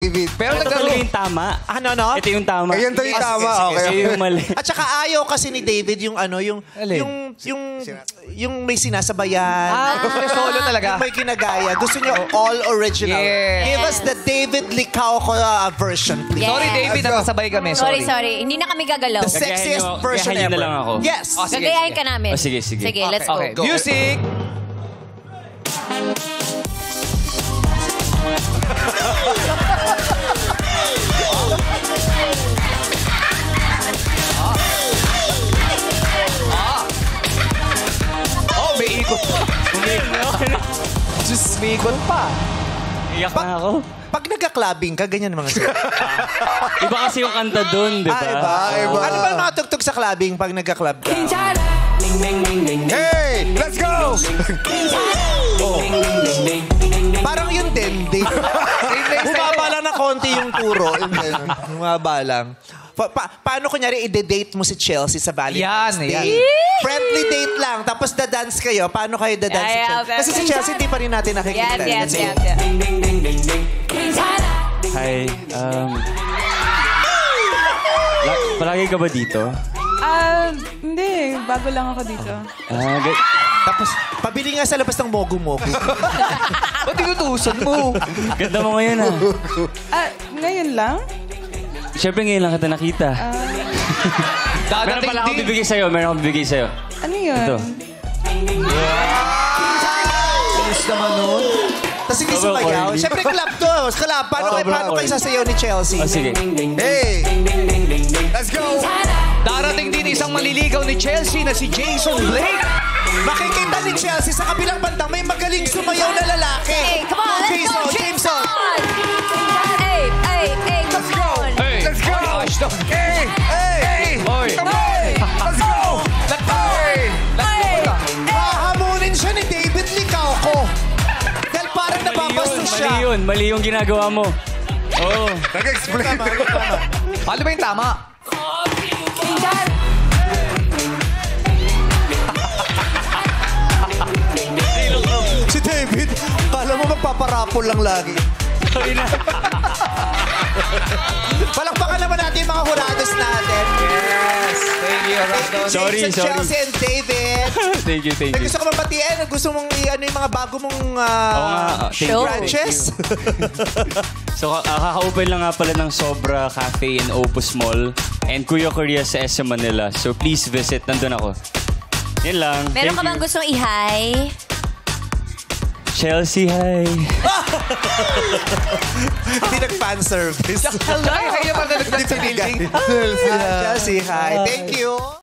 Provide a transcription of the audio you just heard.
David. Pero Ito talaga yung tama. Ano, no? Ito yung tama. Ayan to yung tama. Okay. Ito yung mali. At saka ayaw kasi ni David yung ano, yung may sinasabayan. Solo talaga. Yung may ginagaya. Gusto niya all original. Yeah. Give us the David Licao version, please. Yeah. Sorry, David, nakasabay kami. Sorry, Sorry. sorry. Hindi na kami gagalaw. The sexiest Gagayahin version niyo ever. na lang ako. Yes. Oh, sige, Gagayahin sige. ka namin. Oh, sige, sige. Sige, let's go. Okay, music! Oh, may ikot pa. Just may ikot pa. Iyak na ako. Pag nagka-clubbing ka, ganyan naman kasi. Iba kasi yung kanta doon, di ba? Iba. Ano ba yung mga tugtog sa clubbing pag nagka-club ka? Hey! Let's go! Parang yun din. Bumaba lang na konti yung turo. Bumaba lang. Paano kunyari i-date mo si Chelsea sa Valentine's Yan, Day? yan. Friendly date lang, tapos da-dance kayo. Paano kayo da-dance si Yeah, Chelsea? okay, Kasi si okay. Chelsea, di pa rin natin nakikita. Yes. Hi. Palagi ka ba dito? Hindi. Bago lang ako dito. Tapos, pabili nga sa labas ng mogu-mogu. Ba't tinutusan mo? Ganda mo ngayon, Ngayon lang? Siyempre ngayon lang kita nakita. Meron Dadating pala akong din. bibigay sa'yo. Meron akong bibigay sa'yo. Ano yun? Ito. Bilis naman nun. Tapos hindi sumayaw. Siyempre, club to. Club. Paano kayo sasayaw ni Chelsea? Oh, sige. Hey! Let's go! Darating din isang maliligaw ni Chelsea na si Jason Blake. Makikita ni Chelsea sa kabilang bandang may magaling sumayaw na lalaki. Hey, come on, let's go, Jameson. Hey, come on. Let's go! Hey! Hey! Oy. Come on! Let's go! Let's go! Hahamunin siya ni David Licao ko. Dahil parang nababastos siya. Mali yung ginagawa mo. Oo. Nag-explain. Ano ba yung tama? Si David, kala mo magpaparapol lang lagi. Palakpakan naman natin yung mga hurados natin. Yes. Thank you, Rados. Sorry. Chelsea and David. Thank you. Gusto ko mabatiin. Gusto mong i-ano yung mga bago mong Thank you. branches. So, kaka-open lang nga pala ng Sobra Cafe in Opus Mall and Kuya Korea sa SM Manila. So, please visit. Nandun ako. Yan lang. Meron Thank ka bang you. gustong i-hi? Chelsea, hi. Hindi nag-fan service. Hello. Kayo pa na naglag sa building. Chelsea, hi. Thank you.